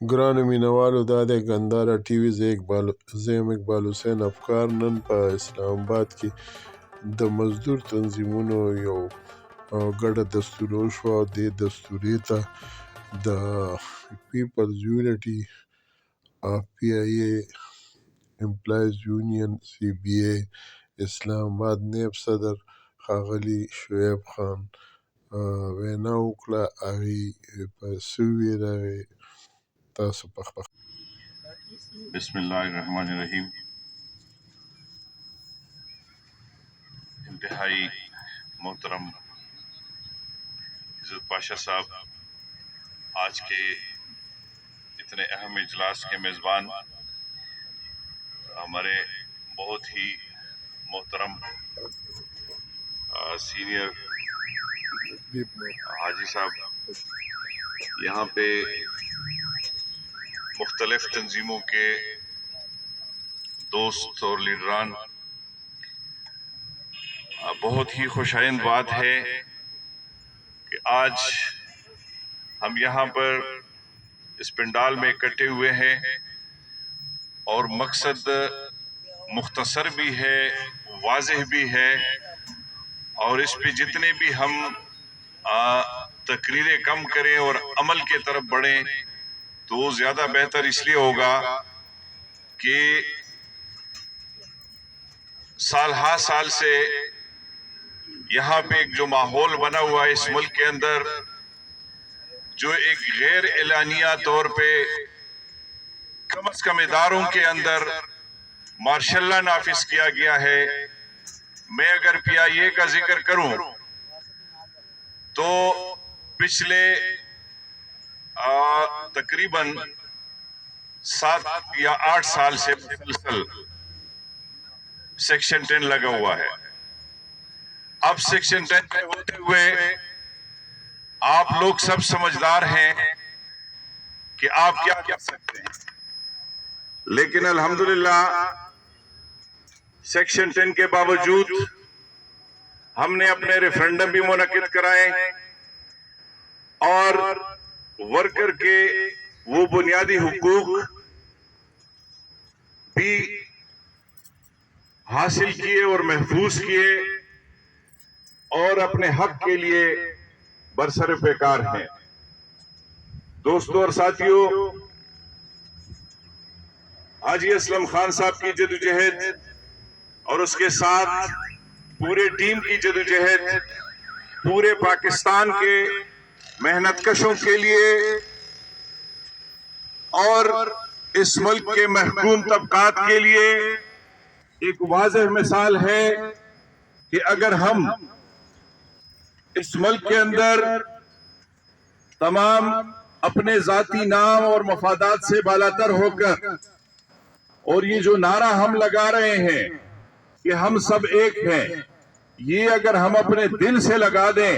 ګرانو مینوالو دا دی ګندهارا ټي وي زه یم اقبال حسین افکار. نن په اسلام آباد کې د مزدور تنظیمونو یو ګډه دستور وشوه او دې دستورې ته د پیپلز یونټي پی آی اے امپلایز یونین سی بی اے اسلام آباد نیب صدر ښاغلي شعیب خان وینا وکړه. هغې په څه وویل هغې تاسو په بسم اللہ الرحمن الرحیم. انتہائی محترم عزت پاشا صاحب، آج کے اتنے اہم اجلاس کے میزبان ہمارے بہت ہی محترم سینئر حاجی صاحب، یہاں پہ مختلف تنظیموں کے دوست اور لیڈران، بہت ہی خوشائند بات ہے کہ آج ہم یہاں پر اس پنڈال میں اکٹھے ہوئے ہیں اور مقصد مختصر بھی ہے، واضح بھی ہے، اور اس پہ جتنے بھی ہم تقریریں کم کریں اور عمل کے طرف بڑھیں تو وہ زیادہ بہتر اس لیے ہوگا کہ سال ہا سال سے یہاں پہ ایک جو ماحول بنا ہوا ہے اس ملک کے اندر، جو ایک غیر اعلانیہ طور پہ کم از کم اداروں کے اندر مارشل لا نافذ کیا گیا ہے. میں اگر پی آئی اے کا ذکر کروں تو پچھلے تقریباً 7 یا 8 سال سے مسلسل سیکشن 10 لگا ہوا ہے. اب سیکشن 10 کے ہوتے ہوئے آپ لوگ سب سمجھدار ہیں کہ آپ کیا کر سکتے ہیں، لیکن الحمدللہ سیکشن 10 کے باوجود ہم نے اپنے ریفرنڈم بھی منعقد کرائے اور ورکر کے وہ بنیادی حقوق بھی حاصل کیے اور محفوظ کیے اور اپنے حق کے لیے برسر پیکار ہیں. دوستوں اور ساتھیوں، حاجی اسلم خان صاحب کی جدوجہد اور اس کے ساتھ پورے ٹیم کی جدوجہد پورے پاکستان کے محنت کشوں کے لیے اور اس ملک کے محکوم طبقات کے لیے ایک واضح مثال ہے کہ اگر ہم اس ملک کے اندر تمام اپنے ذاتی نام اور مفادات سے بالاتر ہو کر اور یہ جو نعرہ ہم لگا رہے ہیں کہ ہم سب ایک ہیں، یہ اگر ہم اپنے دل سے لگا دیں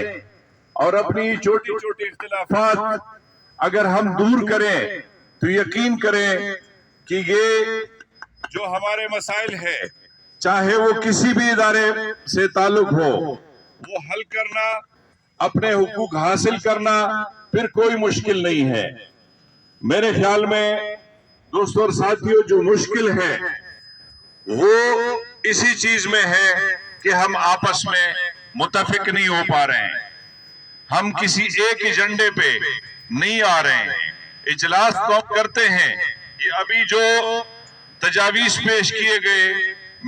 اور اپنی چھوٹی چھوٹی اختلافات اگر ہم دور کریں تو یقین کریں کہ یہ جو ہمارے مسائل ہے، چاہے وہ کسی بھی ادارے سے تعلق ہو، وہ حل کرنا، اپنے حقوق حاصل کرنا پھر کوئی مشکل نہیں ہے. میرے خیال میں دوستوں اور ساتھیوں، جو مشکل ہے وہ اسی چیز میں ہے کہ ہم آپس میں متفق نہیں ہو پا رہے ہیں، ہم کسی ایک ایجنڈے پہ نہیں آ رہے ہیں. اجلاس تو ہم کرتے ہیں، یہ ابھی جو تجاویز پیش کیے گئے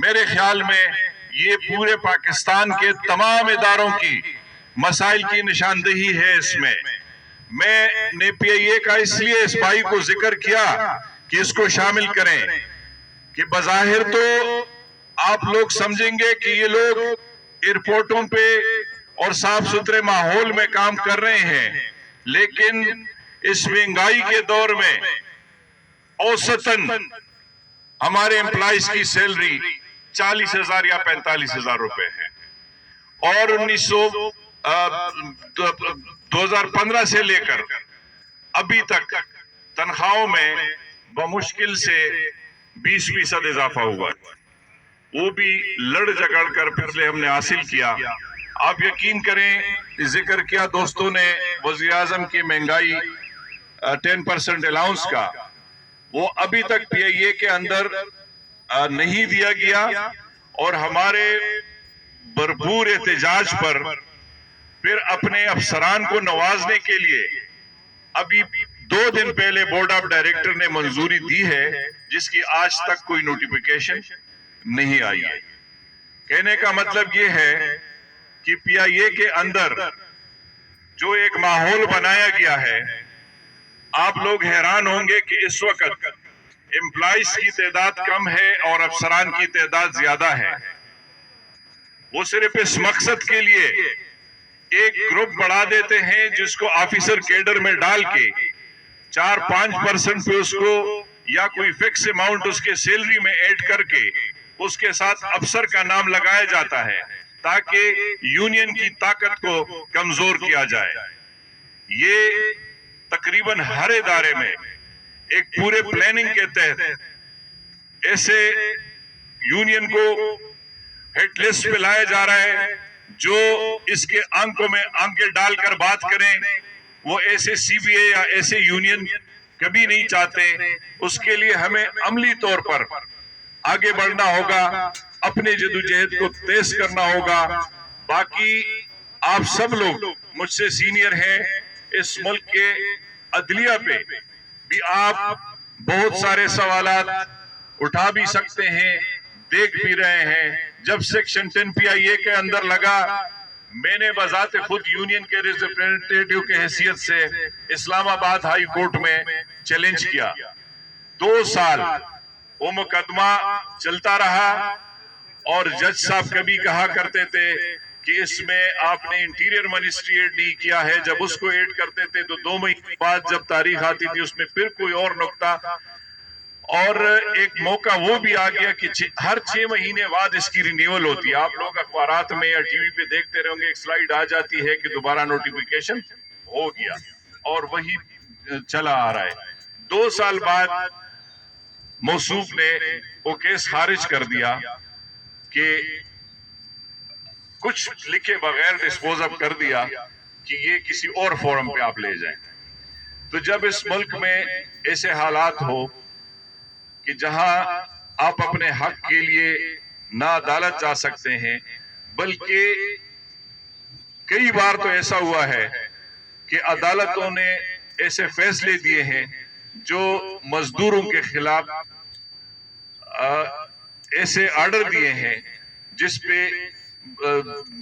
میرے خیال میں یہ پورے پاکستان کے تمام اداروں کی مسائل کی نشاندہی ہے. اس میں نے پی آئی اے کا اس لیے اس بھائی کو ذکر کیا کہ اس کو شامل کریں کہ بظاہر تو آپ لوگ سمجھیں گے کہ یہ لوگ ایئرپورٹوں پہ اور صاف ستھرے ماحول میں کام کر رہے ہیں، لیکن اس مہنگائی کے دور میں اوسطاً ہمارے امپلائیز کی سیلری 40,000 یا 45,000 روپے ہے، اور 2015 سے لے کر ابھی تک تنخواہوں میں بمشکل سے 20% اضافہ ہوا ہے، وہ بھی لڑ جھگڑ کر پچھلے ہم نے حاصل کیا. آپ یقین کریں، ذکر کیا دوستوں نے وزیر اعظم کی مہنگائی 10% अलाउंस का, वो अभी तक PIA के अंदर नहीं दिया गया, और हमारे भरपूर एहतजाज पर फिर अपने अफसरान को नवाजने के लिए अभी 2 दिन पहले बोर्ड ऑफ डायरेक्टर ने मंजूरी दी है, जिसकी आज तक कोई नोटिफिकेशन नहीं आई है। कहने का मतलब ये है कि PIA के अंदर जो एक माहौल बनाया गया है, आप लोग हैरान होंगे कि इस वक्त एम्प्लॉइज की तादाद कम है और अफसरान की तादाद ज्यादा है। वो सिर्फ इस मकसद के लिए एक ग्रुप बढ़ा देते हैं जिसको ऑफिसर कैडर में डाल के 4-5% पे उसको या कोई फिक्स अमाउंट उसके सैलरी में ऐड करके उसके साथ अफसर का नाम लगाया जाता है, ताकि यूनियन की ताकत को कमजोर किया जाए। ये तकरीबन हर इदारे में एक पूरे प्लानिंग के तहत ऐसे यूनियन को हिट लिस्ट पे लाया जा रहा है। जो इसके आंकों में आंखें डालकर बात करें, वो ऐसे CBA या ऐसे यूनियन कभी नहीं चाहते। उसके लिए हमें अमली तौर पर आगे बढ़ना होगा, अपने जदोजहद को तेज करना होगा। बाकी आप सब लोग मुझसे सीनियर हैं, इस मुल्क के अदलिया पे भी आप बहुत सारे सवालात उठा भी सकते हैं, देख भी रहे हैं। जब सेक्शन 10 PIA के अंदर लगा, मैंने बजाते खुद यूनियन के रिप्रेजेंटेटिव के हैसियत से इस्लामाबाद हाई कोर्ट में चैलेंज किया। 2 साल वो मुकदमा चलता रहा, और जज साहब कभी कहा करते थे कि इसमें आपने इंटीरियर मिनिस्ट्री ऐड नहीं किया है। जब उसको ऐड करते थे तो 2 महीने बाद जब तारीख आती थी उसमें फिर कोई और नुक्ता, और एक मौका वो भी आ गया कि हर 6 महीने बाद इसकी रिन्यूअल होती है। आप लोग अखबारात में या टीवी पे देखते रहेंगे, एक स्लाइड आ जाती है कि दोबारा नोटिफिकेशन हो गया, और वही चला आ रहा है। 2 साल बाद मौसूफ ने वो केस खारिज कर दिया कि कुछ लिखे बगैर डिस्पोज अप कर दिया कि ये किसी और फोरम पे आप ले जाएं। तो जब इस मुल्क में ऐसे हालात हो कि जहां आप अपने हक के लिए ना अदालत जा सकते हैं, बल्कि कई बार तो ऐसा हुआ है कि अदालतों ने ऐसे फैसले दिए हैं जो मजदूरों के खिलाफ ऐसे ऑर्डर दिए हैं जिस पे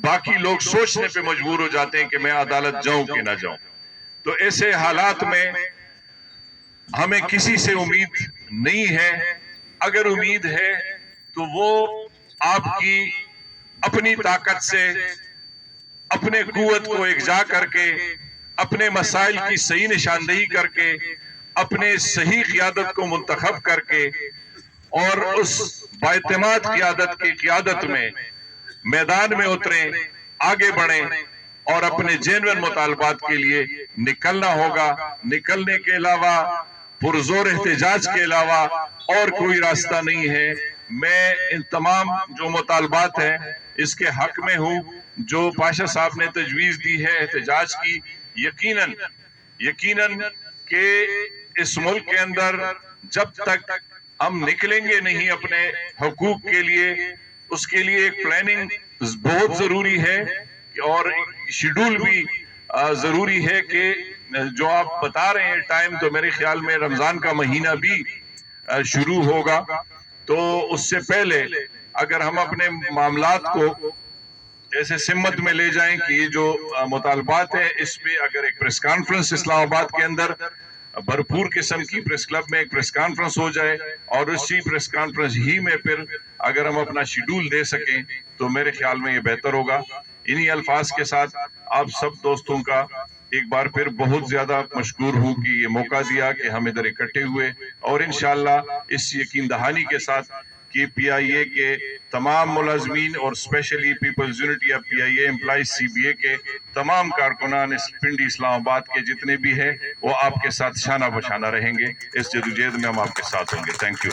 बाकी लोग सोचने पे मजबूर हो जाते हैं कि मैं अदालत जाऊं कि ना जाऊं। तो ऐसे हालात में हमें किसी से उम्मीद नहीं है। अगर उम्मीद है तो वो आपकी अपनी ताकत से, अपने कुव्वत को एकजा करके, अपने मसाइल की सही निशानदेही करके, अपने सही क़ियादत को मुंतखब करके, और उस बाएतमाद क़ियादत की क़ियादत में मैदान में उतरें, आगे बढ़ें, और अपने जेन्युइन मुतालबात के लिए निकलना होगा। निकलने के अलावा, पुरजोर एहतजाज के अलावा और कोई रास्ता नहीं है। मैं इन तमाम जो मुतालबात हैं इसके हक में हूँ। जो पाशा साहब ने तजवीज़ दी है एहतजाज की, यकीनन के इस मुल्क के अंदर जब तक हम निकलेंगे नहीं अपने हकूक के लिए, उसके लिए एक प्लानिंग बहुत जरूरी है, और शेड्यूल भी जरूरी है कि जो आप बता रहे हैं टाइम, तो मेरे ख्याल में रमजान का महीना भी शुरू होगा। तो उससे पहले अगर हम अपने मामलात को ऐसे सिम्मत में ले जाएं कि ये जो मुतालबात है, इस पे अगर एक प्रेस कॉन्फ्रेंस इस्लामाबाद के अंदर भरपूर किस्म की प्रेस क्लब में एक प्रेस कॉन्फ्रेंस हो जाए, और उसी प्रेस कॉन्फ्रेंस ही में फिर अगर हम अपना शेड्यूल दे सकें तो मेरे ख्याल में ये बेहतर होगा। इन्हीं अल्फाज के साथ आप सब दोस्तों का एक बार फिर बहुत ज्यादा मशकूर हूँ कि ये मौका दिया कि हम इधर इकट्ठे हुए, और इंशाअल्लाह इस यकीन दहानी के साथ कि PIA के तमाम मुलाजमीन और specially people's unity of PIA employees CBA के तमाम कारकुनान इस पिंडी इस्लामाबाद के जितने भी हैं वो आपके साथ शाना बशाना रहेंगे। इस जदोजहद में हम आपके साथ होंगे। Thank you.